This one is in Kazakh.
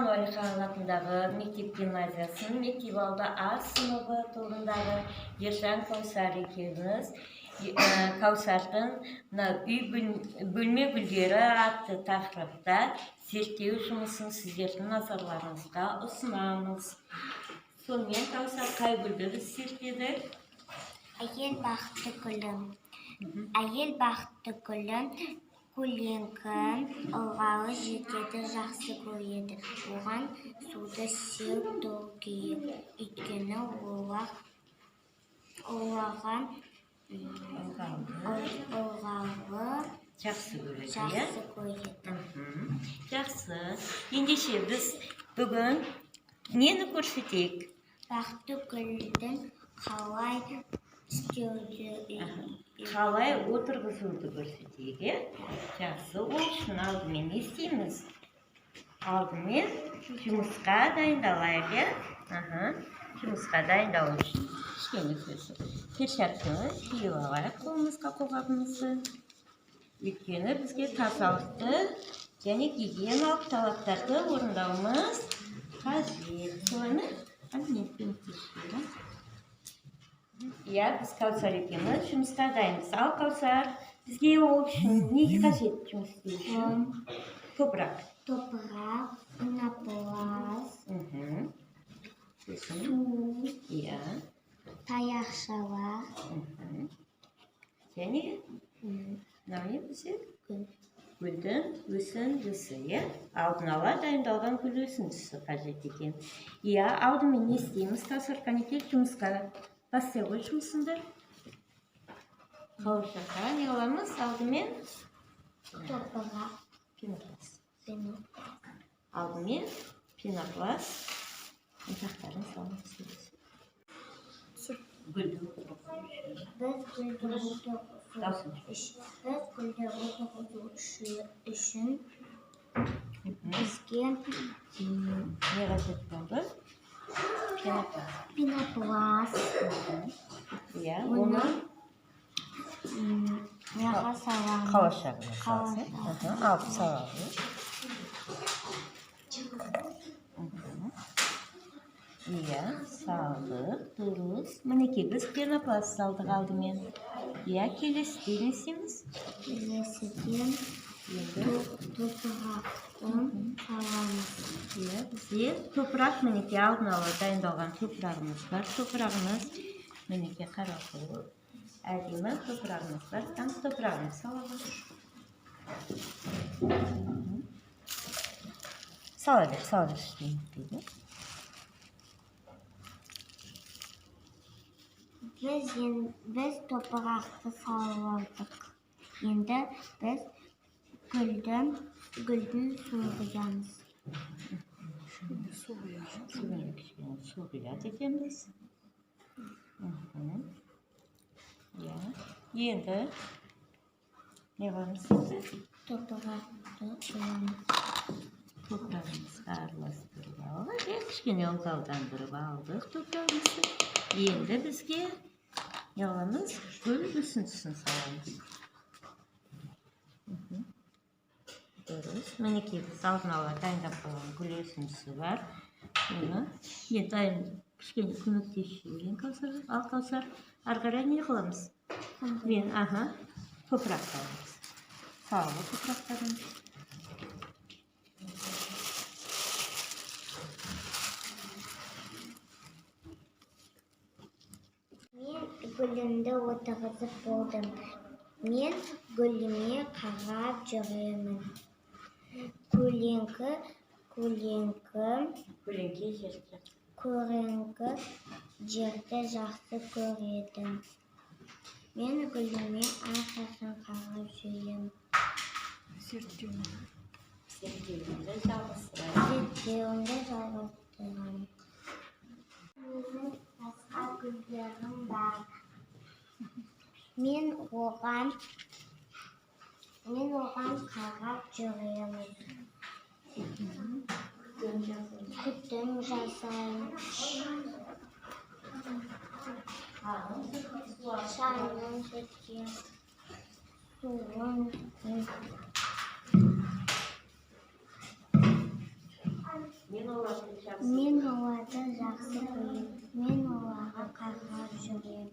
Хан Уәлихан атындағы мектеп-гимназиясының мектеп-алды А сыныбы тобындағы Ержан Кәусар екеуміз Кәусардың бөлме гүлдері атты тақырыпта зерттеу жұмысын сіздердің назарларыңызға ұсынамыз. Сонымен Кәусар қай гүлді біз зерттедік? Әйел бақытты гүлін. Әйел бақытты гүлін көлеңкі, ылғалы жерді жақсы көреді. Оған суды сеу керек, өйткені олаған ылғалы жақсы көреді. Жақсы. Ендеше біз бүгін нені көрсетейік? Бақытты гүлдің қалай қалай отырғызуды көрсетейік. Жақсы. Ол үшін алдымен не істейміз? Алдымен жұмысқа дайындалайық. Жұмысқа дайындалу үшін кішкене перчатканы киіп алайық қолымызға қолғабымызды. Өйткені бізге тазалықты және гигиеналық талаптарды орындауымыз қажет. Солай ма? Иә, біз Кәусар екеуміз жұмысқа дайынбыз. Ал Кәусар, бізге ол үшін не қажет жұмыс істеу үшін? Топырақ, пенопласт, су, таяқшалар және не бізде? Гүлдің өсіндісі, алдын ала дайындалған гүл өсіндісі қажет екен. Алдымен не істейміз? Кәусар, қанекей жұмысқа бастай ғой жұмысында. Қауышаққа не аламыз? Алдымен топырақ, пенопласт. Алдымен пенопласт ұнтақтарын салмыз келесі. Гүлді отырғызу үшін бізге не қажет болды? пенопласт. Оны неға саламыз? қауашағына салсын. Алып саламыз. Салдық, дұрыс. Мінекей біз пенопласт салдық алдымен. Келесі не істейміз? Келесіден топырақтың саламыз. Бізде топырақ, мінекей алдын ала дайындалған топырағымыз бар. Топырағымыз, мінекей қарақол, әдемі топырағымыз бар. Топырағымыз саламыз. Сала бер істейміз. Біз топырақты салып алдық. Енді біз гүлдің суғыямыз. Су құяды екенбіз. Енді не қыламыз? Топырақты құямыз. Топырағымызға араластырып алып, кішкене ылғалдандырып алдық топырағымызды. Енді бізге не аламыз? Гүл өсіндісін саламыз. Дұрыс. Мінекей біз алдын ала дайындап қалған гүл өсіндісі бар. Енді кішкене көмектесейін Кәусар. Ал Кәусар, ары қарай не қыламыз? Топырақ саламыз. Салып топырақтарын. Мен гүлімді отырғызып болдым. Мен гүліме қарап жүремін. Көлеңкі жерді жақсы көреді. Мен гүліме әрқашан қарап жүремін. Зерттеуімді жалғастырамын. Менің басқа гүлдерім бар. Мен оған қарап жүремін. Күтім жасаймын. Шайын сүтке, суын. Мен оларды жақсы көрем. Мен оларға қарғап жүрем.